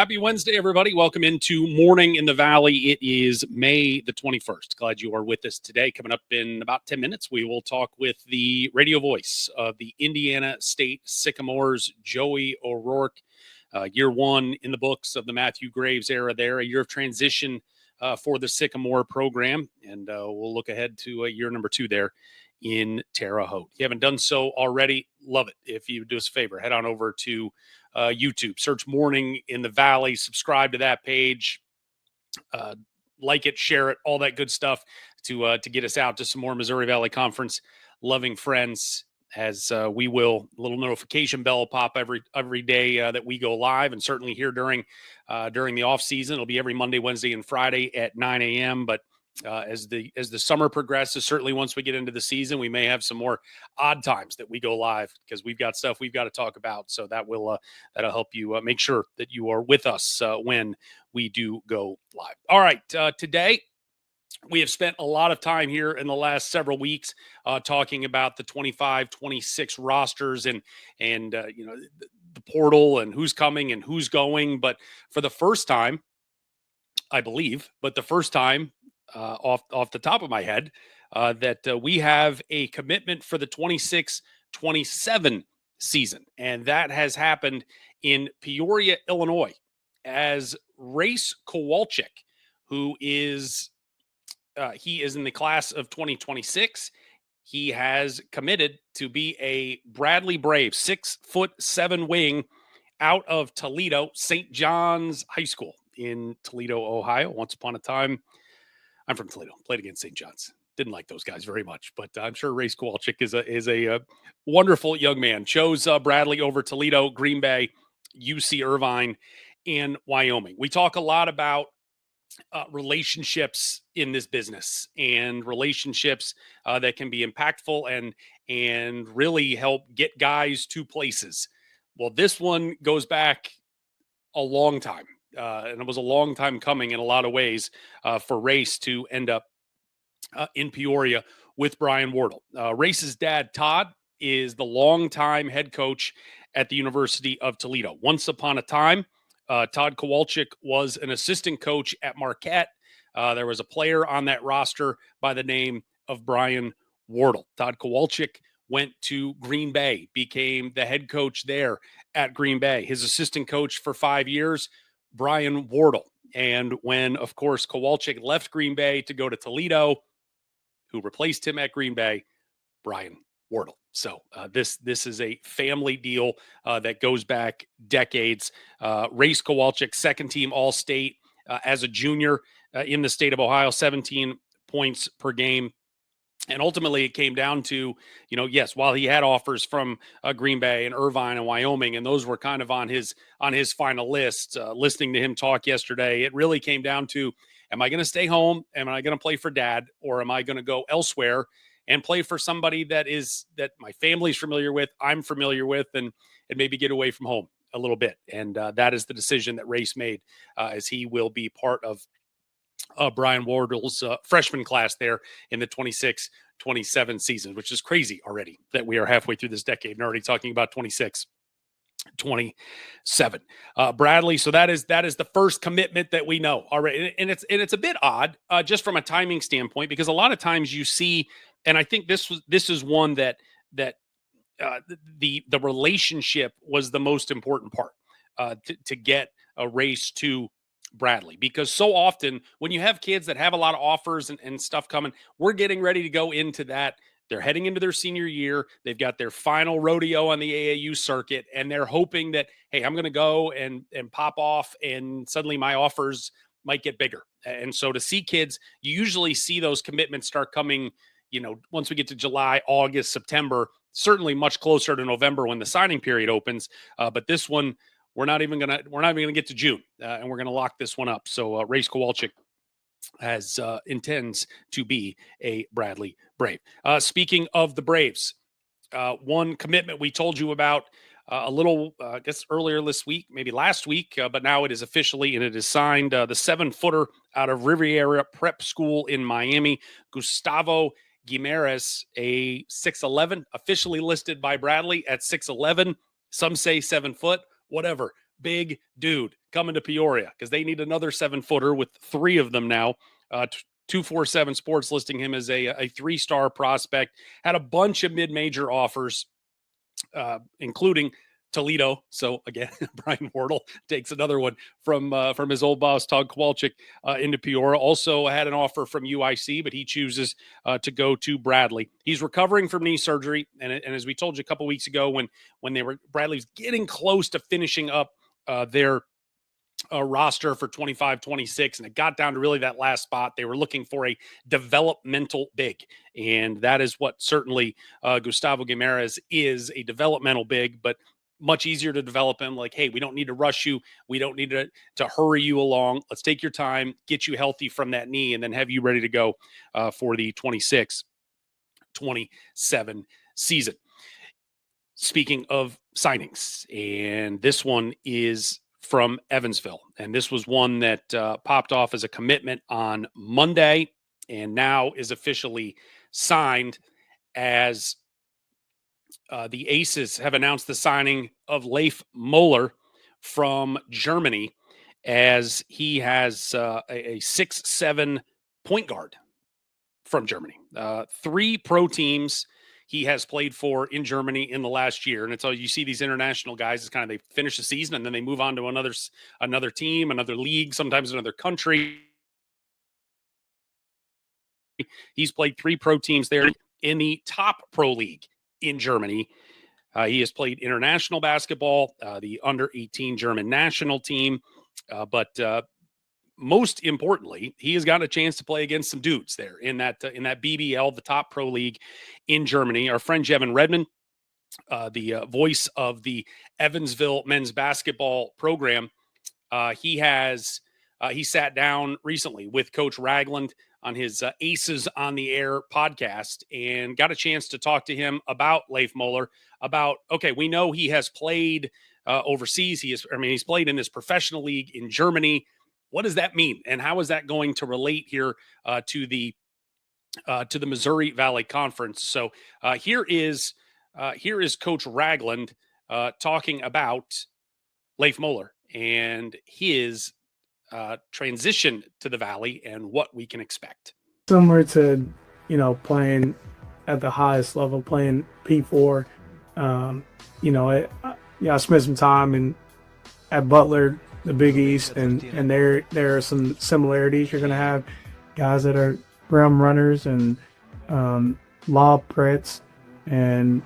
Happy Wednesday, everybody. Welcome into Morning in the Valley. It is May the 21st. Glad you are with us today. Coming up in about 10 minutes, we will talk with the radio voice of the Indiana State Sycamores, Joey O'Rourke. Year one in the books of the Matthew Graves era there, a year of transition for the Sycamore program. And we'll look ahead to year number two there in Terre Haute. If you haven't done so already, love it. If you do us a favor, head on over to YouTube, search Morning in the Valley, subscribe to that page, like it, share it, all that good stuff to get us out to some more Missouri Valley Conference loving friends. As we will, a little notification bell pop every day that we go live, and certainly here during the off season, it'll be every Monday, Wednesday, and Friday at 9 a.m. But as the summer progresses, certainly once we get into the season, we may have some more odd times that we go live because we've got stuff we've got to talk about. So that will that'll help you make sure that you are with us when we do go live. All right, today we have spent a lot of time here in the last several weeks talking about the 25-26 rosters and the portal and who's coming and who's going. But for the first time, I believe, off the top of my head, that we have a commitment for the 26-27 season. And that has happened in Peoria, Illinois, as Race Kowalczyk, who is he is in the class of 2026. He has committed to be a Bradley Brave, 6'7" wing out of Toledo, St. John's High School in Toledo, Ohio. Once upon a time, I'm from Toledo, played against St. John's. Didn't like those guys very much, but I'm sure Race Kowalczyk is a wonderful young man. Chose Bradley over Toledo, Green Bay, UC Irvine, and Wyoming. We talk a lot about relationships in this business and relationships that can be impactful and really help get guys to places. Well, this one goes back a long time. And it was a long time coming in a lot of ways for Race to end up in Peoria with Brian Wardle. Race's dad, Todd, is the longtime head coach at the University of Toledo. Once upon a time, Todd Kowalczyk was an assistant coach at Marquette. There was a player on that roster by the name of Brian Wardle. Todd Kowalczyk went to Green Bay, became the head coach there at Green Bay. His assistant coach for 5 years, Brian Wardle. And when, of course, Kowalczyk left Green Bay to go to Toledo, who replaced him at Green Bay? Brian Wardle. So this is a family deal that goes back decades. Race Kowalczyk, second team All-State as a junior in the state of Ohio, 17 points per game. And ultimately, it came down to, yes, while he had offers from Green Bay and Irvine and Wyoming, and those were kind of on his final list. Listening to him talk yesterday, it really came down to, am I going to stay home? Am I going to play for dad? Or am I going to go elsewhere and play for somebody that my family's familiar with, I'm familiar with, and maybe get away from home a little bit? And that is the decision that Race made, as he will be part of Brian Wardle's freshman class there in the 26-27 season, which is crazy already that we are halfway through this decade and already talking about 26-27. Bradley, so that is the first commitment that we know already. And it's a bit odd just from a timing standpoint, because a lot of times you see, and I think this is one that the relationship was the most important part to get a Race to Bradley, because so often when you have kids that have a lot of offers and stuff coming, we're getting ready to go into that. They're heading into their senior year. They've got their final rodeo on the AAU circuit, and they're hoping that, hey, I'm going to go and pop off, and suddenly my offers might get bigger. And so to see kids, you usually see those commitments start coming, once we get to July, August, September, certainly much closer to November when the signing period opens. But this one, we're not even gonna get to June, and we're gonna lock this one up. So Race Kowalczyk intends to be a Bradley Brave. Speaking of the Braves, one commitment we told you about a little, I guess earlier this week, maybe last week, but now it is officially and it is signed. The 7-footer out of Riviera Prep School in Miami, Gustavo Guimarães, a 6'11", officially listed by Bradley at 6'11". Some say 7 foot. Whatever. big dude coming to Peoria because they need another 7-footer with 3 of them now. 247 Sports listing him as a 3-star prospect. Had a bunch of mid-major offers, including Toledo. So again, Brian Wardle takes another one from his old boss Todd Kowalczyk into Peoria. Also had an offer from UIC, but he chooses to go to Bradley. He's recovering from knee surgery, and as we told you a couple weeks ago, when Bradley's getting close to finishing up their roster for 25-26, and it got down to really that last spot. They were looking for a developmental big, and that is what certainly Gustavo Guimaraes is, a developmental big, but much easier to develop him. Like, hey, we don't need to rush you. We don't need to hurry you along. Let's take your time, get you healthy from that knee, and then have you ready to go for the 26-27 season. Speaking of signings, and this one is from Evansville, and this was one that popped off as a commitment on Monday and now is officially signed, as the Aces have announced the signing of Leif Moeller from Germany, as he has a 6'7" point guard from Germany. 3 pro teams he has played for in Germany in the last year. And it's all you see these international guys, it's kind of they finish the season and then they move on to another team, another league, sometimes another country. He's played 3 pro teams there in the top pro league in Germany. He has played international basketball, the under-18 German national team, but most importantly, he has got a chance to play against some dudes there in that BBL, the top pro league in Germany. Our friend Jevin Redmond, the voice of the Evansville men's basketball program, he sat down recently with Coach Ragland on his Aces on the Air podcast and got a chance to talk to him about Leif Moeller, about, okay, we know he has played overseas. He's played in this professional league in Germany. What does that mean? And how is that going to relate here to the Missouri Valley Conference? So here is Coach Ragland talking about Leif Moeller and his transition to the Valley and what we can expect. Similar to, playing at the highest level, playing P4. I spent some time at Butler, the Big East, and there are some similarities. You're going to have guys that are rim runners and lob threats, and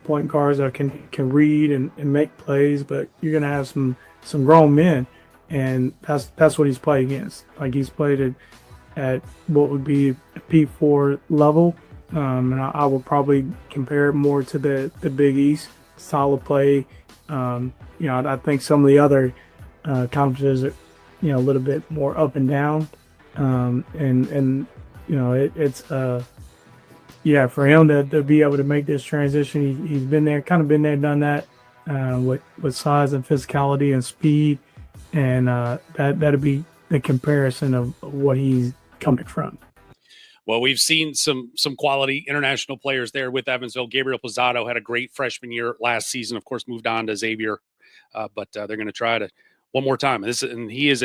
point guards that can read and make plays. But you're going to have some grown men, and that's what he's played against. Like, he's played at what would be a P4 level, and I will probably compare it more to the Big East style of play. I think some of the other conferences are, a little bit more up and down, it's for him to be able to make this transition. He's been there, done that, with size and physicality and speed, and that'll be the comparison of what he's coming from. Well, we've seen some quality international players there with Evansville. Gabriel Posado had a great freshman year last season. Of course, moved on to Xavier, but they're going to try to one more time. And he is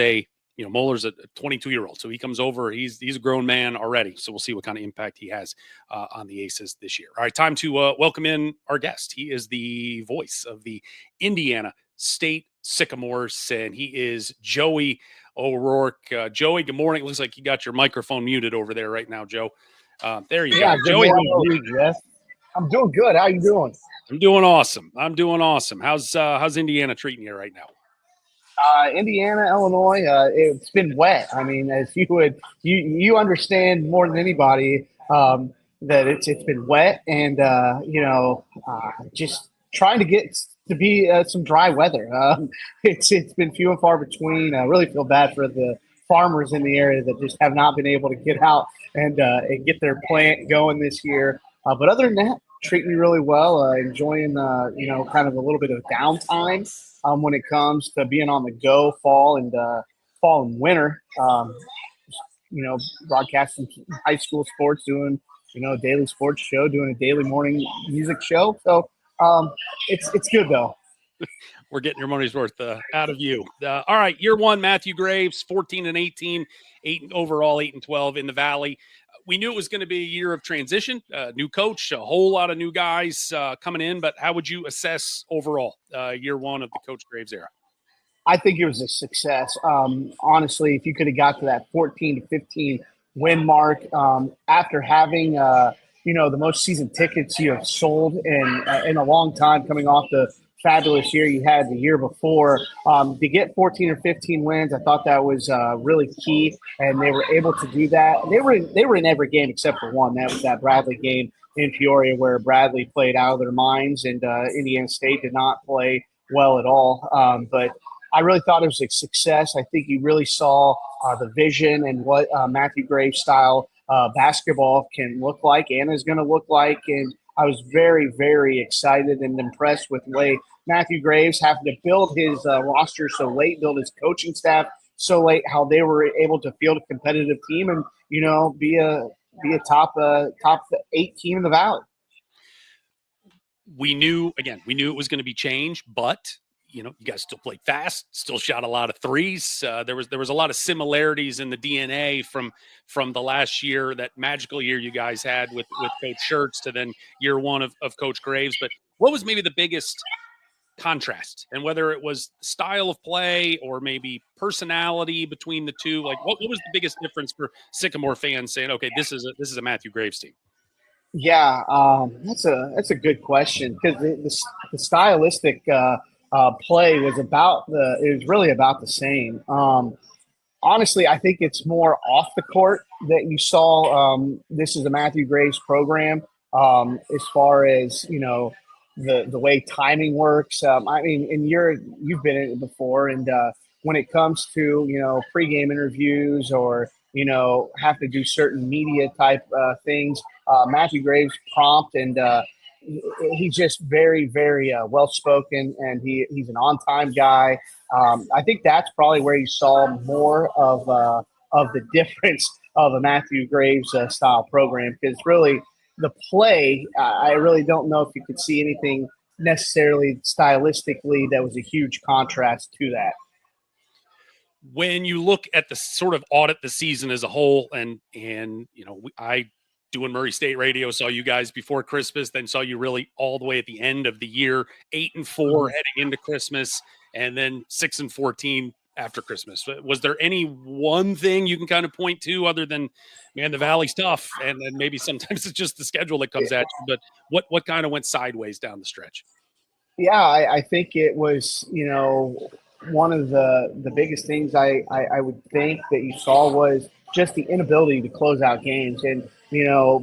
Moeller's a 22-year-old, so he comes over. He's a grown man already. So we'll see what kind of impact he has on the Aces this year. All right, time to welcome in our guest. He is the voice of the Indiana State Sycamores, and he is Joey O'Rourke. Joey, good morning. It looks like you got your microphone muted over there right now, Joe. There you go. Joey, I'm doing good. How you doing? I'm doing awesome. How's Indiana treating you right now? Indiana, Illinois, it's been wet. I mean, as you understand more than anybody that it's been wet, and just trying to get to be some dry weather. It's been few and far between. I really feel bad for the farmers in the area that just have not been able to get out and get their plant going this year. But other than that, treating me really well. Enjoying kind of a little bit of downtime when it comes to being on the go fall and winter. Broadcasting high school sports, doing a daily sports show, doing a daily morning music show. So it's good though. we're getting your money's worth out of you. All right, year one, Matthew Graves, 14-18, 8 overall, 8-12 in the Valley. We knew it was going to be a year of transition, new coach, a whole lot of new guys coming in. But how would you assess overall year one of the Coach Graves era? I think it was a success. Honestly, if you could have got to that 14 to 15 win mark after having, the most season tickets you have sold in a long time, coming off the fabulous year you had the year before, to get 14 or 15 wins, I thought that was really key, and they were able to do that. They were in every game except for one. That was that Bradley game in Peoria where Bradley played out of their minds, and Indiana State did not play well at all. But I really thought it was a success. I think you really saw the vision and what Matthew Graves style basketball can look like and is going to look like. And I was very, very excited and impressed with the way Matthew Graves having to build his roster so late, build his coaching staff so late, how they were able to field a competitive team and, be a top 8 team in the Valley. We knew it was going to be change, but you guys still played fast, still shot a lot of threes. There was a lot of similarities in the DNA from the last year, that magical year you guys had with Coach Schertz, to then year one of Coach Graves. But what was maybe the biggest contrast, and whether it was style of play or maybe personality between the two? Like what was the biggest difference for Sycamore fans saying, okay, this is a Matthew Graves team? Yeah, that's a good question, because the stylistic play was really about the same. Honestly, I think it's more off the court that you saw. This is a Matthew Graves program, as far as the way timing works. I mean, and you've been in it before, and when it comes to pregame interviews or have to do certain media type things, Matthew Graves prompt, and he's just very, very well spoken, and he's an on time guy. I think that's probably where you saw more of the difference of a Matthew Graves style program, because really the play, I really don't know if you could see anything necessarily stylistically that was a huge contrast to that. When you look at the sort of audit the season as a whole, and I doing Murray State radio saw you guys before Christmas, then saw you really all the way at the end of the year, 8-4 heading into Christmas, and then 6-14 after Christmas. Was there any one thing you can kind of point to other than, man, the Valley's tough, and then maybe sometimes it's just the schedule that comes at you? But what kind of went sideways down the stretch? Yeah, I think it was, one of the biggest things I would think that you saw was just the inability to close out games. And,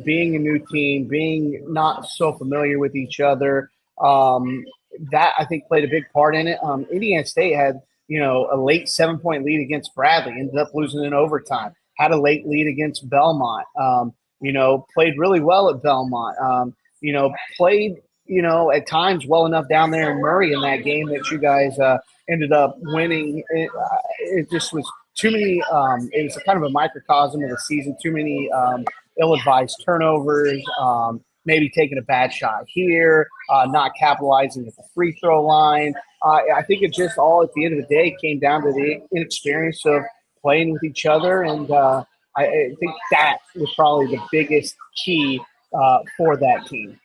being a new team, being not so familiar with each other, that I think played a big part in it. Indiana State had, a late 7-point lead against Bradley, ended up losing in overtime, had a late lead against Belmont, played really well at Belmont, played, at times well enough down there in Murray in that game that you guys ended up winning. It just was too many. It was a kind of a microcosm of the season. Too many ill-advised turnovers, maybe taking a bad shot here, not capitalizing at the free throw line. I think it just all at the end of the day came down to the inexperience of playing with each other. And I think that was probably the biggest key for that team.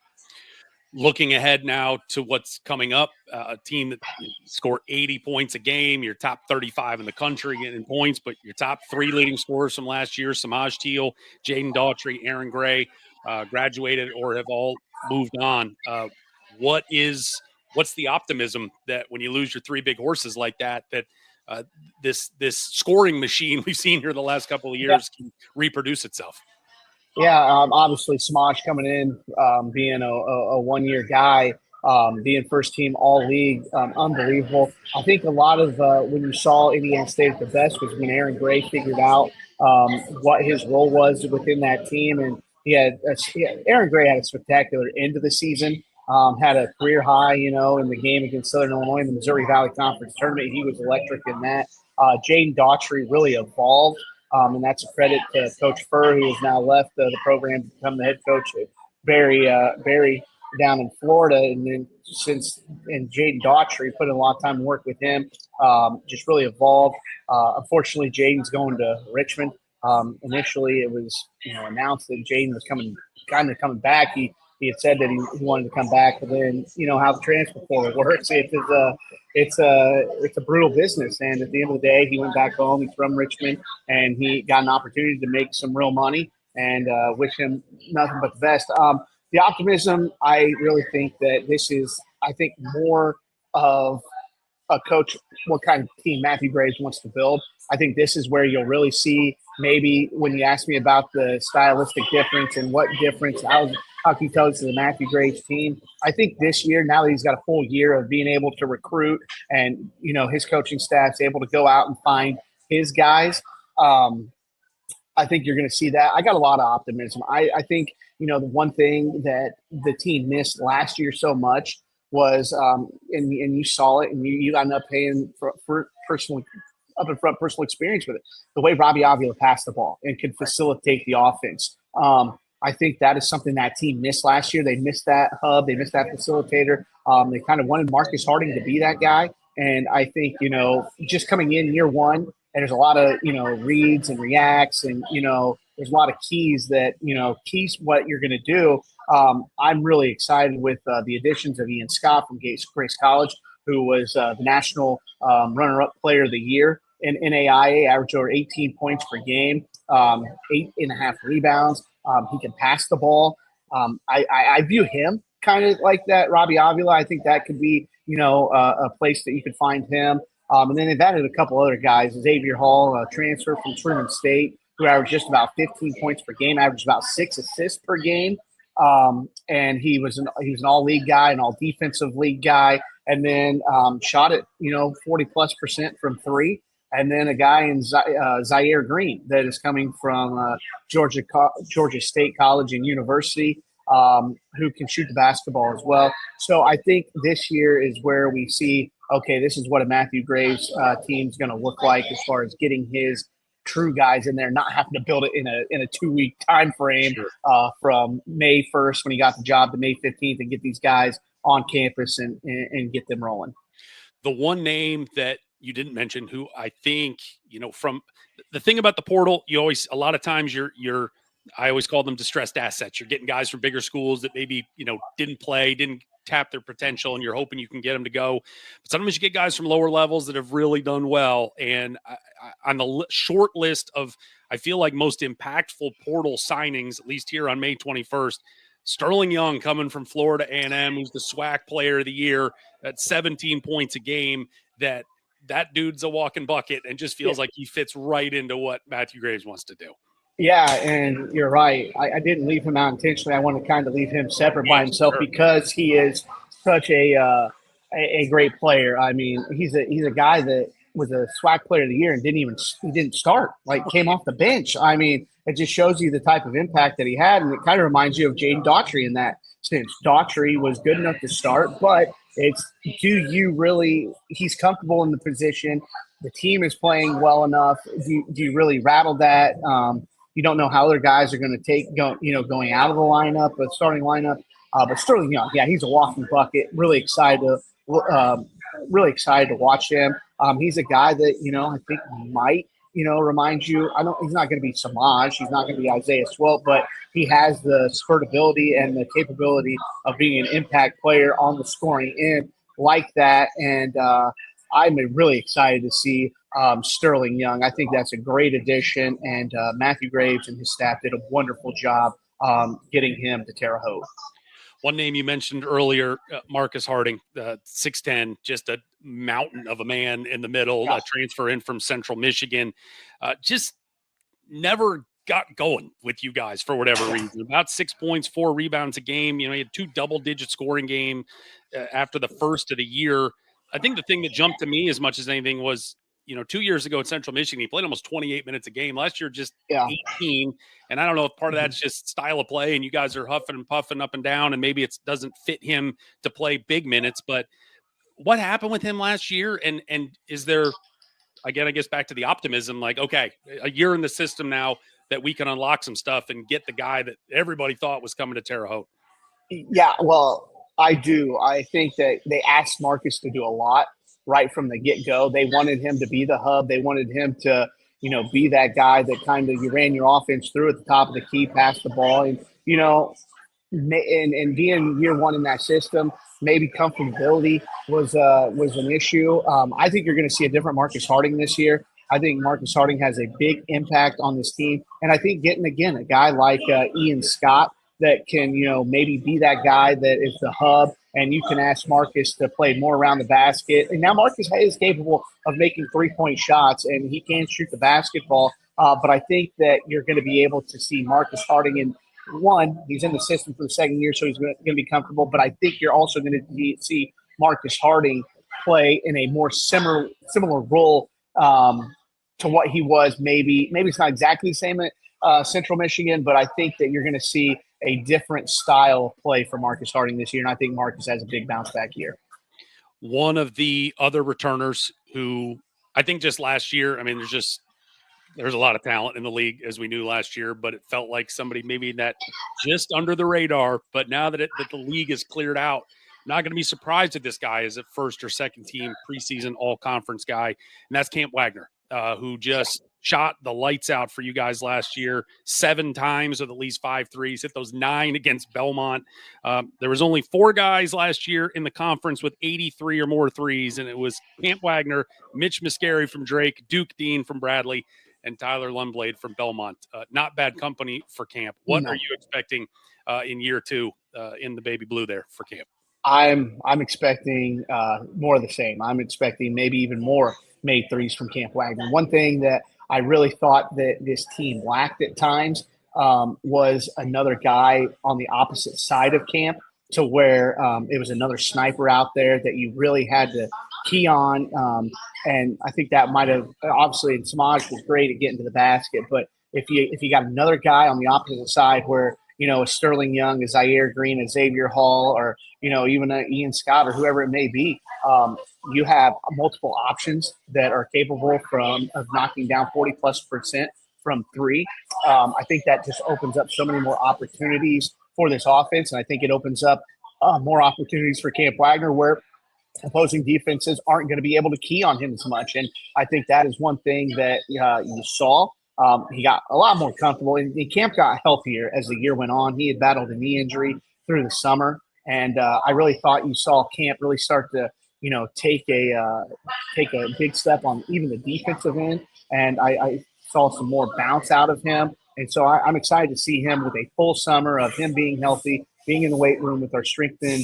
Looking ahead now to what's coming up, a team that scored 80 points a game, your top 35 in the country in points, but your top 3 leading scorers from last year, Samaj Teal, Jaden Daughtry, Aaron Gray, graduated or have all moved on. What's the optimism that when you lose your 3 big horses like that, this scoring machine we've seen here the last couple of years can reproduce itself? Yeah, obviously Smosh coming in, being a one-year guy, being first team all league, unbelievable. I think a lot of when you saw Indiana State at the best was when Aaron Gray figured out what his role was within that team, and Aaron Gray had a spectacular end of the season. Had a career high, in the game against Southern Illinois in the Missouri Valley Conference tournament. He was electric in that. Jaden Daughtry really evolved. And that's a credit to Coach Furr, who has now left the program to become the head coach. Very down in Florida, and then Jaden Daughtry put in a lot of time and work with him, just really evolved. Unfortunately, Jaden's going to Richmond. Initially, it was announced that Jaden was coming back. He had said that he wanted to come back, but then how the transfer portal works. It's a brutal business, and at the end of the day, he went back home. He's from Richmond, and he got an opportunity to make some real money. And wish him nothing but the best. The optimism, I really think that this is, more of a coach, what kind of team Matthew Graves wants to build. I think this is where you'll really see, maybe when you ask me about the stylistic difference and what difference, how can you tell this is a Matthew Graves team? I think this year, now that he's got a full year of being able to recruit and, his coaching staff's able to go out and find his guys, I think you're going to see that. I got a lot of optimism. I think, the one thing that the team missed last year so much was, and you saw it, and you ended up paying for personal, up in front personal experience with it, the way Robbie Avila passed the ball and could facilitate the offense. I think that is something that team missed last year. They missed that hub. They missed that facilitator. They kind of wanted Marcus Harding to be that guy. And I think, just coming in year one, and there's a lot of, reads and reacts and, there's a lot of keys what you're going to do. I'm really excited with the additions of Ian Scott from Grace College, who was the national runner-up player of the year in NAIA, averaged over 18 points per game, 8.5 rebounds. He can pass the ball. I view him kind of like that Robbie Avila. I think that could be, a place that you could find him. And then they've added a couple other guys. Xavier Hall, a transfer from Truman State, who averaged just about 15 points per game, averaged about 6 assists per game. And he was an all-league guy, an all-defensive league guy, and then shot it, 40+% from three. And then a guy in Zaire Green that is coming from Georgia State College and University, who can shoot the basketball as well. So I think this year is where we see, okay, this is what a Matthew Graves team is going to look like as far as getting his true guys in there, not having to build it in a 2-week time frame. Sure. From May 1st when he got the job to May 15th, and get these guys on campus and get them rolling. The one name that you didn't mention, who I think, from the thing about the portal, you always, a lot of times I always call them distressed assets. You're getting guys from bigger schools that maybe, didn't tap their potential, and you're hoping you can get them to go. But sometimes you get guys from lower levels that have really done well. And on the short list of, I feel like, most impactful portal signings, at least here on May 21st, Sterling Young coming from Florida A&M, who's the SWAC player of the year at 17 points a game. That dude's a walking bucket and just feels like he fits right into what Matthew Graves wants to do. Yeah, and you're right. I didn't leave him out intentionally. I want to kind of leave him separate by himself because he is such a great player. I mean, he's a guy that was a SWAC player of the year and didn't start, like came off the bench. I mean, it just shows you the type of impact that he had, and it kind of reminds you of Jaden Daughtry in that sense. Daughtry was good enough to start, but he's comfortable in the position. The team is playing well enough. Do you really rattle that? You don't know how other guys are going to going out of the lineup, the starting lineup. But Sterling Young, yeah, he's a walking bucket. Really excited to watch him. He's a guy that I think might remind you. He's not going to be Samaj. He's not going to be Isaiah Swelt, but he has the spurtability and the capability of being an impact player on the scoring end like that. And I'm really excited to see Sterling Young. I think that's a great addition, and Matthew Graves and his staff did a wonderful job getting him to Terre Haute. One name you mentioned earlier, Marcus Harding, 6'10", just a mountain of a man in the middle, transfer in from Central Michigan. Just never got going with you guys for whatever reason. About 6 points, 4 rebounds a game. He had 2 double-digit scoring game after the first of the year. I think the thing that jumped to me as much as anything was, 2 years ago at Central Michigan, he played almost 28 minutes a game. Last year, just 18. And I don't know if part of that's just style of play and you guys are huffing and puffing up and down, and maybe it doesn't fit him to play big minutes. But what happened with him last year? And is there, again, I guess back to the optimism, like, okay, a year in the system now that we can unlock some stuff and get the guy that everybody thought was coming to Terre Haute? Yeah, well, I do. I think that they asked Marcus to do a lot right from the get go. They wanted him to be the hub. They wanted him to, be that guy that kind of you ran your offense through at the top of the key, pass the ball, and and being year one in that system, maybe comfortability was an issue. I think you're going to see a different Marcus Harding this year. I think Marcus Harding has a big impact on this team, and I think getting again a guy like Ian Scott that can maybe be that guy that is the hub, and you can ask Marcus to play more around the basket. And now Marcus is capable of making 3-point shots, and he can shoot the basketball. But I think that you're going to be able to see Marcus Harding in one, he's in the system for the second year, so he's going to be comfortable. But I think you're also going to see Marcus Harding play in a more similar role to what he was. Maybe it's not exactly the same at Central Michigan, but I think that you're going to see a different style of play for Marcus Harding this year, and I think Marcus has a big bounce back year. One of the other returners who I think just last year, I mean, there's a lot of talent in the league, as we knew last year, but it felt like somebody maybe that just under the radar. But now that the league is cleared out, I'm not going to be surprised if this guy is a first or second team preseason all conference guy. And that's Camp Wagner, who just shot the lights out for you guys last year, 7 times with at least 5 threes, hit those 9 against Belmont. There was only 4 guys last year in the conference with 83 or more threes, and it was Camp Wagner, Mitch Muscari from Drake, Duke Dean from Bradley, and Tyler Lundblade from Belmont. Not bad company for Camp. What are you expecting in year 2 in the baby blue there for Camp? I'm expecting more of the same. I'm expecting maybe even more made threes from Camp Wagner. One thing that I really thought that this team lacked at times was another guy on the opposite side of Camp, to where it was another sniper out there that you really had to key on. And I think that might have obviously, and Samaj was great at getting to the basket, but if you got another guy on the opposite side where a Sterling Young, a Zaire Green, a Xavier Hall, or even a Ian Scott or whoever it may be, you have multiple options that are capable of knocking down 40+% from 3. I think that just opens up so many more opportunities for this offense, and I think it opens up more opportunities for Camp Wagner where opposing defenses aren't going to be able to key on him as much. And I think that is one thing that you saw. He got a lot more comfortable, and Camp got healthier as the year went on. He had battled a knee injury through the summer, and I really thought you saw Camp really start to, take a big step on even the defensive end. And I saw some more bounce out of him, and so I'm excited to see him with a full summer of him being healthy, being in the weight room with our strength and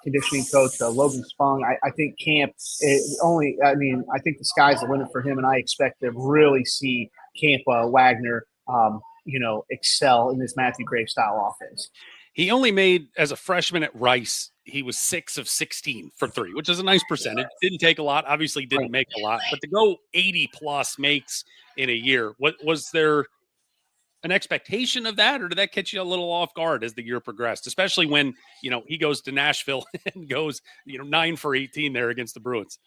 conditioning coach, Logan Spung. I think Camp I think the sky's the limit for him, and I expect to really see Camp Wagner, excel in this Matthew Gray style offense. He only made, as a freshman at Rice, he was 6 of 16 for 3, which is a nice percentage. Didn't take a lot, obviously didn't make a lot, but to go 80 plus makes in a year, was there an expectation of that, or did that catch you a little off guard as the year progressed, especially when, he goes to Nashville and goes, 9 for 18 there against the Bruins?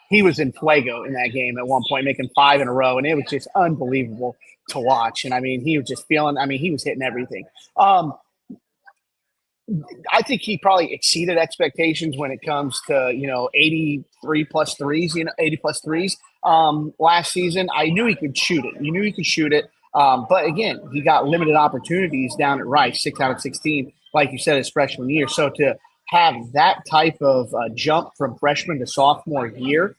He was in fuego in that game at one point, making 5 in a row, and it was just unbelievable to watch. And he was just feeling, he was hitting everything. I think he probably exceeded expectations when it comes to 83 plus threes, 80 plus threes. Last season, I knew he could shoot it. You knew he could shoot it, but again, he got limited opportunities down at Rice, 6 out of 16, like you said, his freshman year. So to have that type of jump from freshman to sophomore year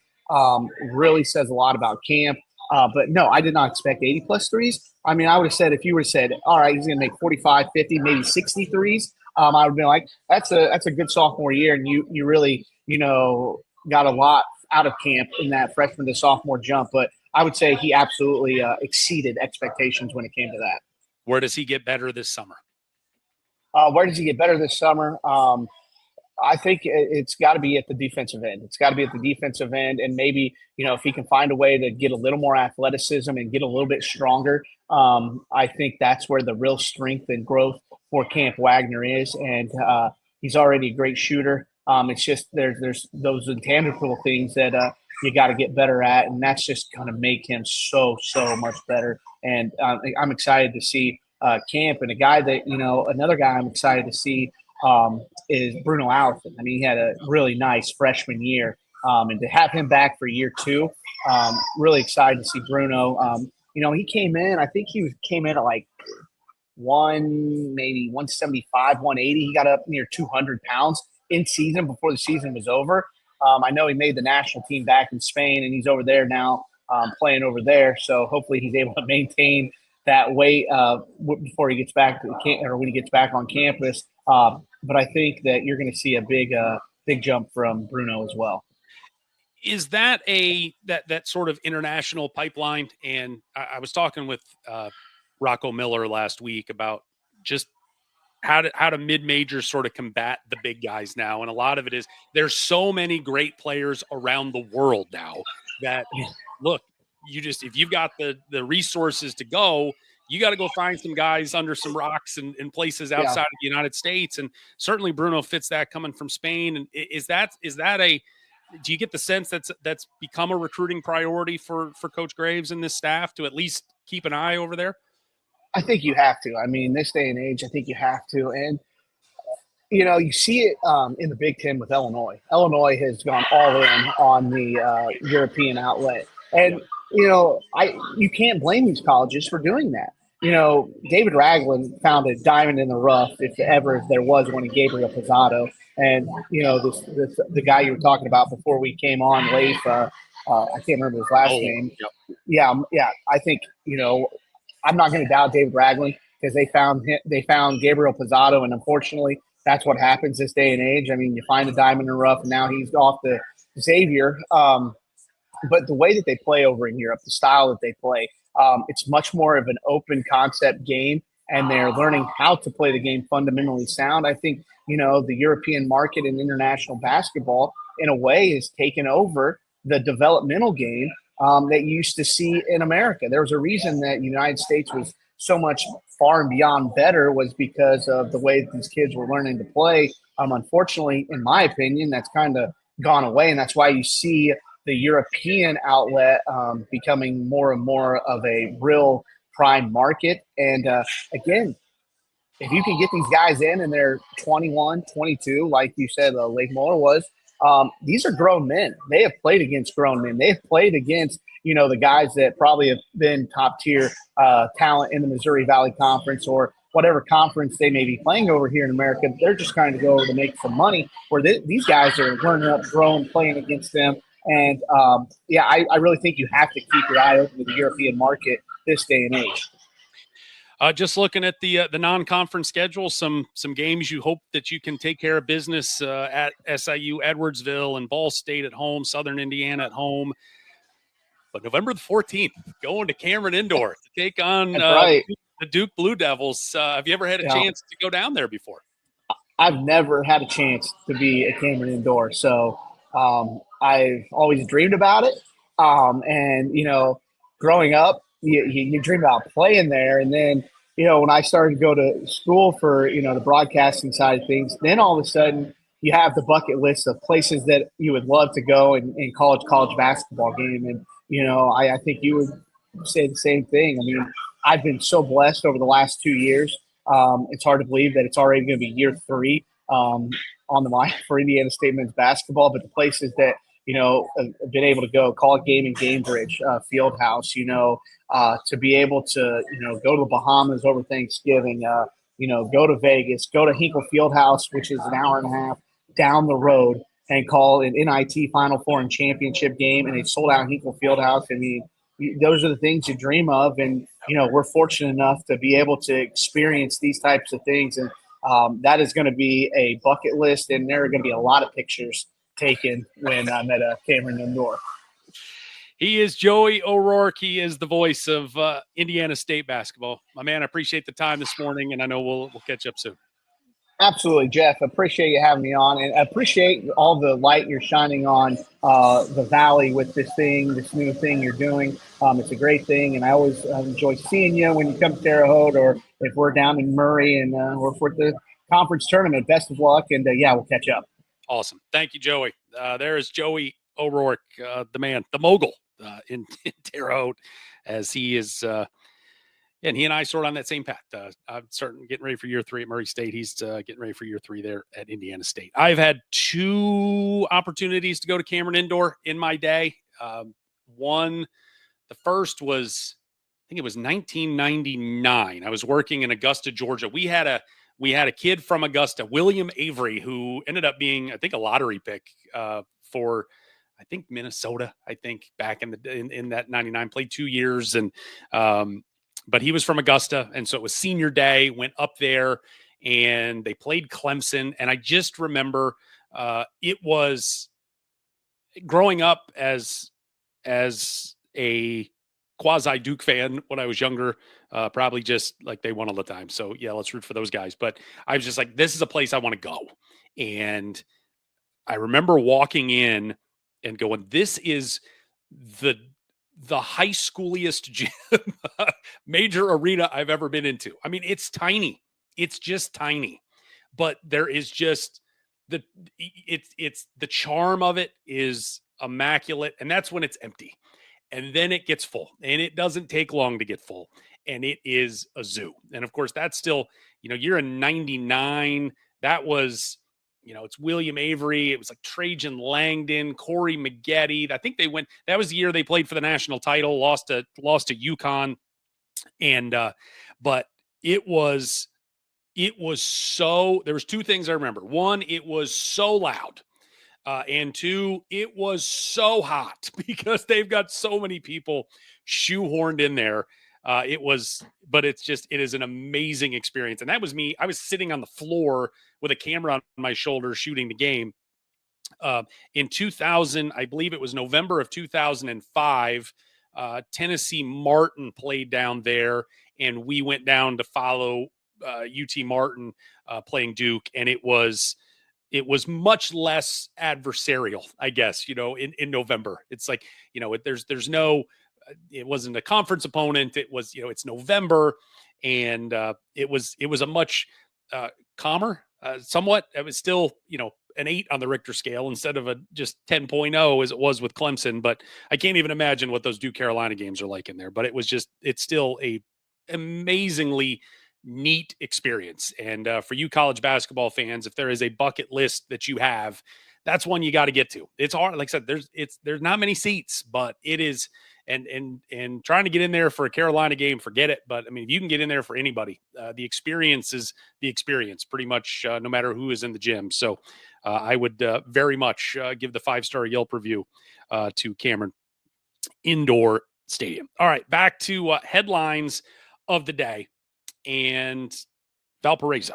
really says a lot about Camp. But no, I did not expect 80 plus threes. I would have said, if you would have said, all right, he's going to make 45, 50, maybe 60 threes, I would have been like, that's a good sophomore year. And you really, got a lot out of Camp in that freshman to sophomore jump. But I would say he absolutely exceeded expectations when it came to that. Where does he get better this summer? Where does he get better this summer? I think it's got to be at the defensive end. It's got to be at the defensive end, and maybe if he can find a way to get a little more athleticism and get a little bit stronger, I think that's where the real strength and growth for Camp Wagner is. And he's already a great shooter. It's just there's those intangible things that you got to get better at, and that's just going to make him so much better. And I'm excited to see Camp, and a guy that another guy I'm excited to see is Bruno Allison. I mean, he had a really nice freshman year, and to have him back for year two, really excited to see Bruno. He came in. I think came in at like maybe 175, 180. He got up near 200 pounds in season before the season was over. I know he made the national team back in Spain, and he's over there now, playing over there. So hopefully he's able to maintain that weight before he gets back to the camp, or when he gets back on campus. But I think that you're going to see a big jump from Bruno as well. Is that that sort of international pipeline? And I was talking with Rocco Miller last week about just how to mid-majors sort of combat the big guys now. And a lot of it is there's so many great players around the world now that, look, if you've got the resources to go, you got to go find some guys under some rocks and places outside of the United States. And certainly Bruno fits that coming from Spain. And do you get the sense that's become a recruiting priority for Coach Graves and this staff to at least keep an eye over there? I think you have to. I mean, this day and age, I think you have to. And, you see it in the Big Ten with Illinois. Illinois has gone all in on the European outlet. And, you can't blame these colleges for doing that. David Ragland found a diamond in the rough, if there was one, in Gabriel Posado. And, the guy you were talking about before we came on, Leif, I can't remember his last name. Yep. Yeah. I think, I'm not going to doubt David Ragland because they found Gabriel Posado, and unfortunately, that's what happens this day and age. I mean, you find a diamond in the rough, and now he's off to Xavier. But the way that they play over in Europe, the style that they play, it's much more of an open concept game, and they're learning how to play the game fundamentally sound. I think, the European market and international basketball, in a way, is taken over the developmental game that you used to see in America. There was a reason that the United States was so much far and beyond better, was because of the way that these kids were learning to play. Unfortunately, in my opinion, that's kind of gone away, and that's why you see the European outlet becoming more and more of a real prime market. And again, if you can get these guys in and they're 21, 22, like you said, Lake Muller was, these are grown men. They have played against grown men. They have played against, the guys that probably have been top tier talent in the Missouri Valley Conference or whatever conference they may be playing over here in America. They're just trying to go over to make some money, where these guys are learning up, growing, playing against them. And I really think you have to keep your eye open to the European market this day and age. Just looking at the non-conference schedule, some games you hope that you can take care of business at SIU, Edwardsville, and Ball State at home, Southern Indiana at home. But November the 14th, going to Cameron Indoor to take on the Duke Blue Devils. Have you ever had a chance to go down there before? I've never had a chance to be at Cameron Indoor, so I've always dreamed about it. And growing up, you dream about playing there, and then when I started to go to school for the broadcasting side of things, then all of a sudden you have the bucket list of places that you would love to go in college basketball game, and I think you would say the same thing. I mean, I've been so blessed over the last 2 years. It's hard to believe that it's already going to be year 3 on the line for Indiana State men's basketball, but the places that have been able to go, call it Game in Gamebridge, Fieldhouse, to be able to, go to the Bahamas over Thanksgiving, go to Vegas, go to Hinkle Fieldhouse, which is an hour and a half down the road, and call an NIT Final Four and championship game, and they sold out Hinkle Fieldhouse. I mean, those are the things you dream of, and we're fortunate enough to be able to experience these types of things, and that is going to be a bucket list, and there are going to be a lot of pictures taken when I'm at Cameron Indoor. He is Joey O'Rourke. He is the voice of Indiana State basketball. My man, I appreciate the time this morning, and I know we'll catch up soon. Absolutely, Jeff. I appreciate you having me on, and I appreciate all the light you're shining on the Valley with this new thing you're doing. It's a great thing, and I always enjoy seeing you when you come to Terre Haute, or if we're down in Murray and we're for the conference tournament. Best of luck, and we'll catch up. Awesome. Thank you, Joey. There is Joey O'Rourke, the man, the mogul in Terre Haute, as he is Yeah, and he and I sort of on that same path. I'm getting ready for year 3 at Murray State. He's getting ready for year 3 there at Indiana State. I've had 2 opportunities to go to Cameron Indoor in my day. One, the first was, I think it was 1999. I was working in Augusta, Georgia. We had a kid from Augusta, William Avery, who ended up being, I think, a lottery pick for, I think, Minnesota. I think back in that 99, played 2 years, and but he was from Augusta, and so it was senior day. Went up there, and they played Clemson, and I just remember it was growing up as a quasi Duke fan when I was younger, probably just like they won all the time. So yeah, let's root for those guys. But I was just like, this is a place I want to go. And I remember walking in and going, this is the high schooliest gym, major arena I've ever been into. I mean, it's tiny. It's just tiny. But there is just the it's the charm of it is immaculate, and that's when it's empty. And then it gets full, and it doesn't take long to get full, and it is a zoo. And of course, that's still, you're in 99. That was, it's William Avery. It was like Trajan Langdon, Corey Maggette. I think that was the year they played for the national title, lost to UConn. And, but it was so, there was 2 things I remember. One, it was so loud. And 2, it was so hot because they've got so many people shoehorned in there. But it is an amazing experience. And that was me. I was sitting on the floor with a camera on my shoulder shooting the game. In 2000, I believe it was November of 2005, Tennessee Martin played down there, and we went down to follow UT Martin playing Duke, and it was much less adversarial, I guess, in November. It's like, there's no, it wasn't a conference opponent. It was, it's November, and it was a much calmer, somewhat. It was still, an 8 on the Richter scale instead of a just 10.0 as it was with Clemson. But I can't even imagine what those Duke Carolina games are like in there. But it's still a amazingly neat experience. And for you college basketball fans, if there is a bucket list that you have, that's one you got to get to. It's hard. Like I said, there's not many seats, but it is, and trying to get in there for a Carolina game, forget it. But I mean, if you can get in there for anybody, the experience is the experience pretty much, no matter who is in the gym. So I would very much give the 5-star Yelp review to Cameron Indoor Stadium. All right, back to headlines of the day. And Valparaiso.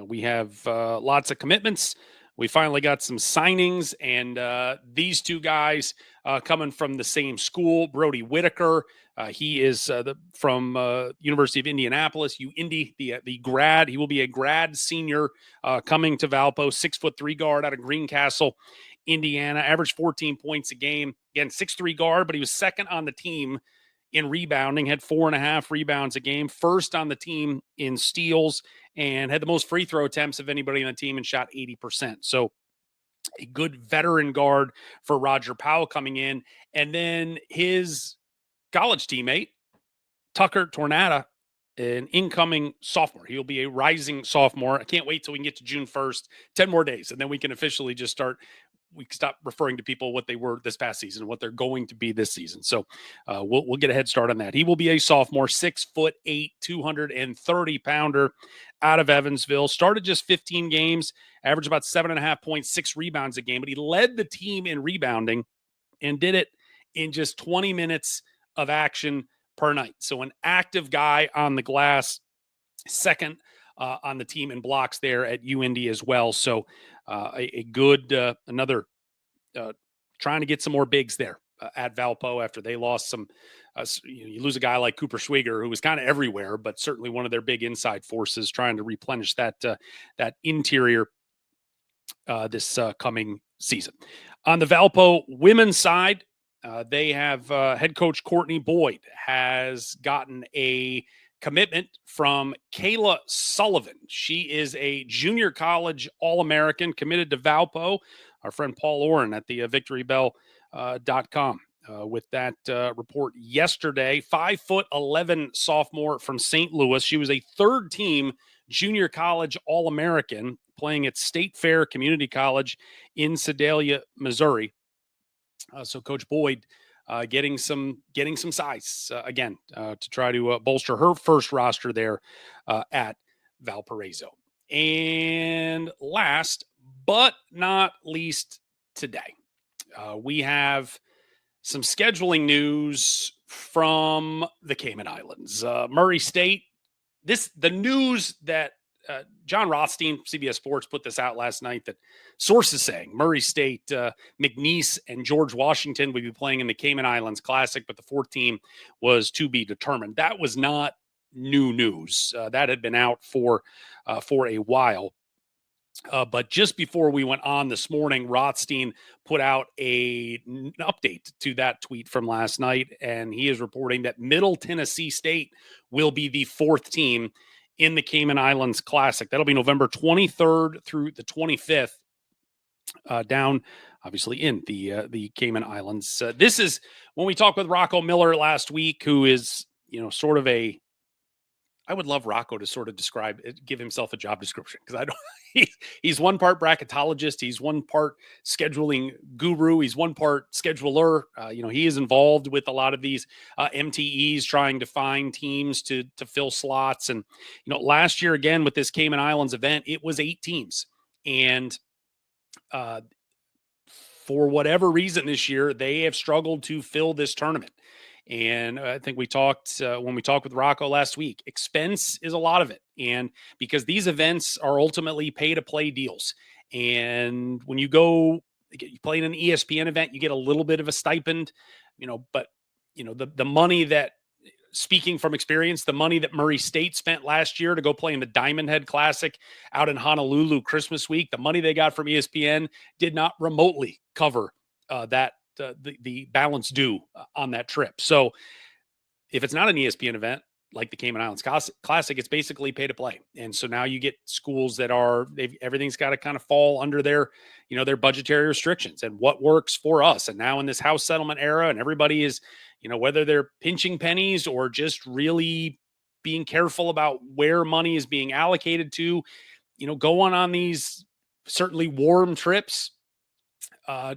We have lots of commitments. We finally got some signings, and these 2 guys coming from the same school. Brody Whitaker, he is from University of Indianapolis, UIndy, the grad. He will be a grad senior coming to Valpo, 6'3" guard out of Greencastle, Indiana. Averaged 14 points a game. Again, 6'3" guard, but he was second on the team in rebounding, had 4.5 rebounds a game, first on the team in steals, and had the most free throw attempts of anybody on the team and shot 80%. So a good veteran guard for Roger Powell coming in. And then his college teammate, Tucker Tornata, an incoming sophomore. He'll be a rising sophomore. I can't wait till we can get to June 1st, 10 more days, and then we can officially just we can stop referring to people what they were this past season and what they're going to be this season. So we'll get a head start on that. He will be a sophomore, 6'8", 230-pounder out of Evansville. Started just 15 games, averaged about 7.5 points, 6 rebounds a game, but he led the team in rebounding and did it in just 20 minutes of action per night. So an active guy on the glass, second on the team in blocks there at UIndy as well. So a good, another trying to get some more bigs there at Valpo after they lost some. You lose a guy like Cooper Schwieger, who was kind of everywhere, but certainly one of their big inside forces, trying to replenish that interior this coming season. On the Valpo women's side, they have head coach Courtney Boyd has gotten a commitment from Kayla Sullivan. She is a junior college All-American committed to Valpo. Our friend Paul Oren at the victorybell.com with that report yesterday. 5'11" sophomore from St. Louis. She was a third-team junior college All-American playing at State Fair Community College in Sedalia, Missouri. So Coach Boyd getting some size again to try to bolster her first roster there at Valparaiso. And last but not least today, we have some scheduling news from the Cayman Islands. Murray State, the news that John Rothstein, CBS Sports, put this out last night that sources saying Murray State, McNeese, and George Washington would be playing in the Cayman Islands Classic, but the fourth team was to be determined. That was not new news. That had been out for a while. But just before we went on this morning, Rothstein put out an update to that tweet from last night, and he is reporting that Middle Tennessee State will be the fourth team in the Cayman Islands Classic. That'll be November 23rd through the 25th, down obviously in the Cayman Islands. This is when we talked with Rocco Miller last week, who is sort of I would love Rocco to sort of give himself a job description, because I don't. He's one part bracketologist, he's one part scheduling guru, he's one part scheduler. He is involved with a lot of these MTEs, trying to find teams to fill slots. And last year again with this Cayman Islands event, it was 8 teams, and for whatever reason this year, they have struggled to fill this tournament. And I think we talked when we talked with Rocco last week, expense is a lot of it. And because these events are ultimately pay to play deals. And when you play in an ESPN event, you get a little bit of a stipend, but the money that, speaking from experience, the money that Murray State spent last year to go play in the Diamond Head Classic out in Honolulu Christmas week, the money they got from ESPN did not remotely cover the balance due on that trip. So if it's not an ESPN event like the Cayman Islands Classic, it's basically pay to play. And so now you get schools that everything's got to kind of fall under their budgetary restrictions and what works for us. And now in this house settlement era, and everybody is, whether they're pinching pennies or just really being careful about where money is being allocated to, going on these certainly warm trips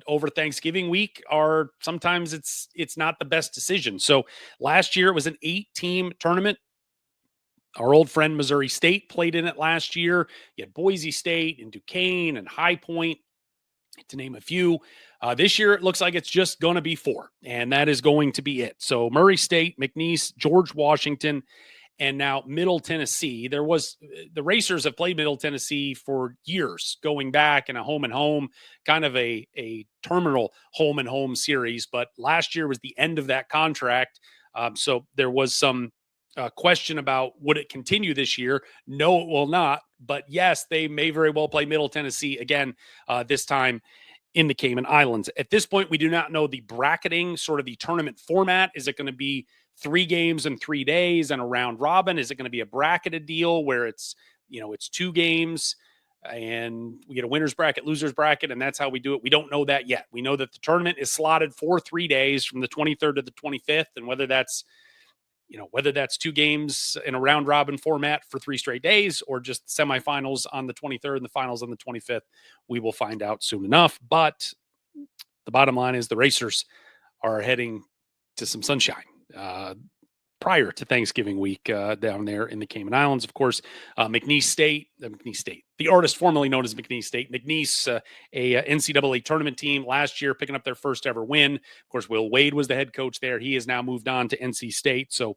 over Thanksgiving week are sometimes it's not the best decision. So last year it was an 8-team tournament. Our old friend Missouri State played in it last year. You had Boise State and Duquesne and High Point, to name a few. This year it looks like it's just going to be 4, and that is going to be it. So Murray State, McNeese, George Washington, and now Middle Tennessee. The Racers have played Middle Tennessee for years, going back in a home and home, kind of a terminal home and home series. But last year was the end of that contract. So there was some question about would it continue this year? No, it will not. But yes, they may very well play Middle Tennessee again this time in the Cayman Islands. At this point, we do not know the bracketing, sort of the tournament format. Is it going to be 3 games in 3 days and a round robin? Is it going to be a bracketed deal where it's 2 games and we get a winner's bracket, loser's bracket, and that's how we do it? We don't know that yet. We know that the tournament is slotted for 3 days from the 23rd to the 25th, and whether that's 2 games in a round robin format for 3 straight days or just semifinals on the 23rd and the finals on the 25th, we will find out soon enough. But the bottom line is the Racers are heading to some sunshine prior to Thanksgiving week down there in the Cayman Islands. Of course, McNeese State, the artist formerly known as McNeese State, McNeese, a NCAA tournament team last year, picking up their first ever win. Of course, Will Wade was the head coach there. He has now moved on to NC State. So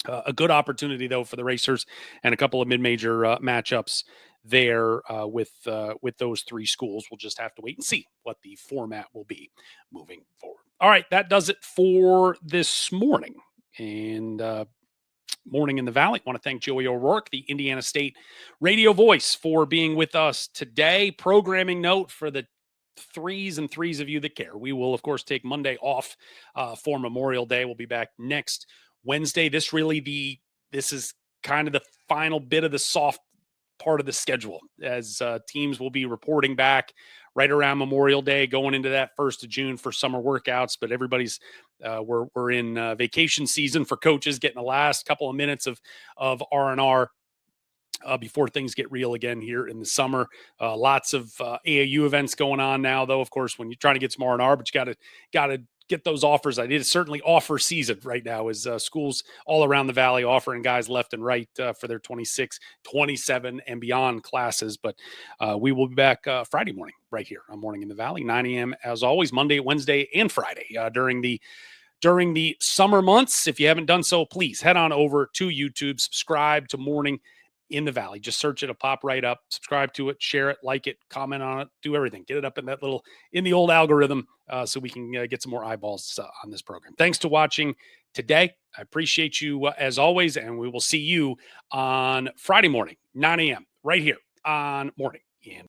a good opportunity, though, for the Racers and a couple of mid-major matchups there with those 3 schools. We'll just have to wait and see what the format will be moving forward. All right, that does it for this morning. And Morning in the Valley. I want to thank Joey O'Rourke, the Indiana State radio voice, for being with us today. Programming note for the threes of you that care. We will, of course, take Monday off for Memorial Day. We'll be back next Wednesday. This is kind of the final bit of the soft part of the schedule, as teams will be reporting back right around Memorial Day, going into that 1st of June for summer workouts. But everybody's we're in vacation season for coaches, getting the last couple of minutes of R&R before things get real again here in the summer. Lots of AAU events going on now, though. Of course, when you're trying to get some R&R, but you got to get those offers. It is certainly offer season right now, as schools all around the valley offering guys left and right for their 26, 27, and beyond classes. But we will be back Friday morning right here on Morning in the Valley, 9 a.m. as always, Monday, Wednesday, and Friday during the summer months. If you haven't done so, please head on over to YouTube, subscribe to Morning in the Valley. Just search it, it'll pop right up. Subscribe to it, share it, like it, comment on it, do everything. Get it up in the old algorithm so we can get some more eyeballs on this program. Thanks to watching today. I appreciate you as always, and we will see you on Friday morning, 9 a.m. right here on Morning in